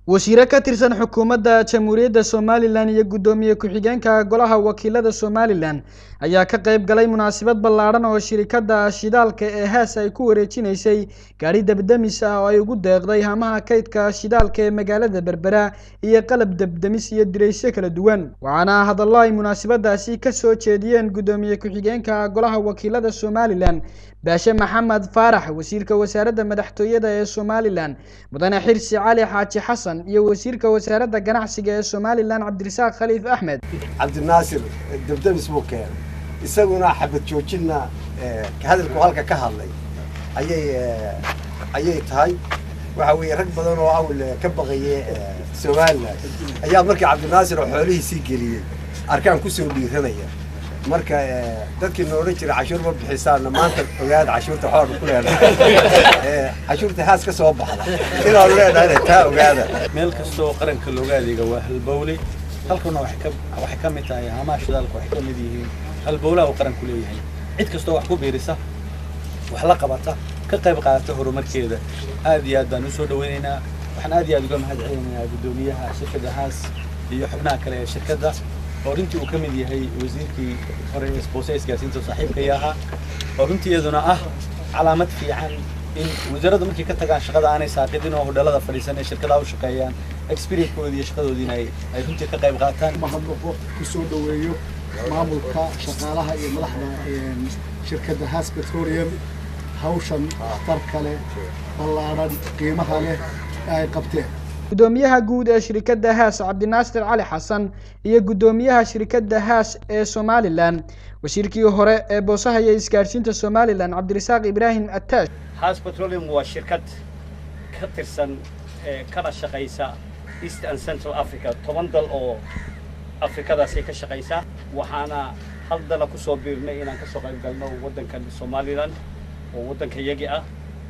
wasiiro ka tirsan xukuumadda Jamhuuriyadda Somaliland iyo gudoomiye ku-xigeenka golaha wakiilada Somaliland ayaa ka qayb galay munaasabad ballaaran oo shirkadda shidaalka ee Haas ay ku wareejinaysay gaadhi dabdamis ah oo ay ugu deeqday hamaha kaydka shidaalka ee magaalada Berbera iyo qalab dabdamis iyo direysyo kala duwan. waxaana hadallo ay munaasabadaasi ka soo jeediyeen gudoomiye ku-xigeenka golaha wakiilada Somaliland Baashe Maxamed Faarax, wasiirka wasaaradda madaxtooyada ee Somaliland mudane Xirsi Cali Xaaji Xasan iyo wasiirka wasaaradda ganacsiga ee Somaliland Cabdirasaaq Khaliif Axmed. Cabdinaasir dabdamis buu keenay isaguna xabad joojina hadalku halka ka hadlay ayay tahay waxa weeye rag badan oo awl ka baqayay Somaliland ayaa markii Cabdinaasir xoolihiisii geliyay arkaan ku soo dhiiranaya marka dadkii noo jiray cashuur ma bixisaan maanta ogaad cashuurta xoor ku leedahay cashuurta Haas ka soo baxda ilaa leedahay taa ogaada meel kasto qaranka looga adeega waa halbowle halkuna wax ka mid tahay hamaha shidaalka wax ka mid yihiin halbowlaha uu qaranku leeyahay cid kasto wax ku beerisa wax la qabata ka qayb qaadata horumarkeeda aad iyo aad baan u soo dhaweynaynaa waxaan aad iyo aad uga mahadcelinayaa gudoomiyaha Shirkada Has iyo xubnaha kale ee shirkadda oo runtii uu ka mid yahay wasiirkii hore ee isgaarsiinta saaxiibka ahaa oo runtii iyaduna ah calaamad fiican in wasaaraddu markii ka tagaan shaqada aanay saaqidin oo hodhalada fadhiisan ee shirkadaha u shaqeeyaan experience-koodii iyo shaqadoodiina ay runtii ka qayb qaataan. mahadnaqo ku soo dhaweeyo maamulka shaqaalaha iyo madaxda shirkadda Haas Petroleum hawshan tar kale ballaaran qiimaha leh ay qabteen. gudoomiyaha guud ee shirkadda Haas Cabdinaasir Cali Xasan iyo gudoomiyaha shirkadda Haas ee Somaliland wasiirkii hore ee boosaha iyo isgaarsiinta Somaliland Cabdirasaaq Ibraahim Attaash. Haas Petroleum waa shirkad ka tirsan kana shaqeysa East and Central Africa 10 dal oo Afrikadaas ka shaqeysa waxaana hal dal ku soo biirnay inaan ka soo qayb galno wadankan Somaliland oo wadanka yagi ah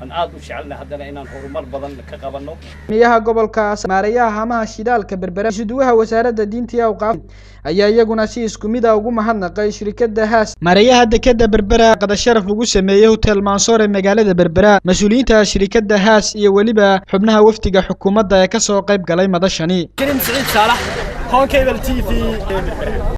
aan aad u jecelnahay haddana inaan horumar badan ka qabanno. miyaha gobolka Soomaaliya hamaha shidaalka Berbera isuduwaha wasaaradda diinta iyo awqaaf ayaa iyaguna si isku mid ah ugu mahadnaqay shirkadda Haas mareeyaha deqda Berbera qada sharaf ugu sameeyay hotel Mansour ee magaalada Berbera mas'uuliyiinta shirkadda Haas iyo waliba xubnaha wafdiga xukuumadda ee ka soo qayb galay madashani. Karim Saciid Saalax, Qeybgalay TV.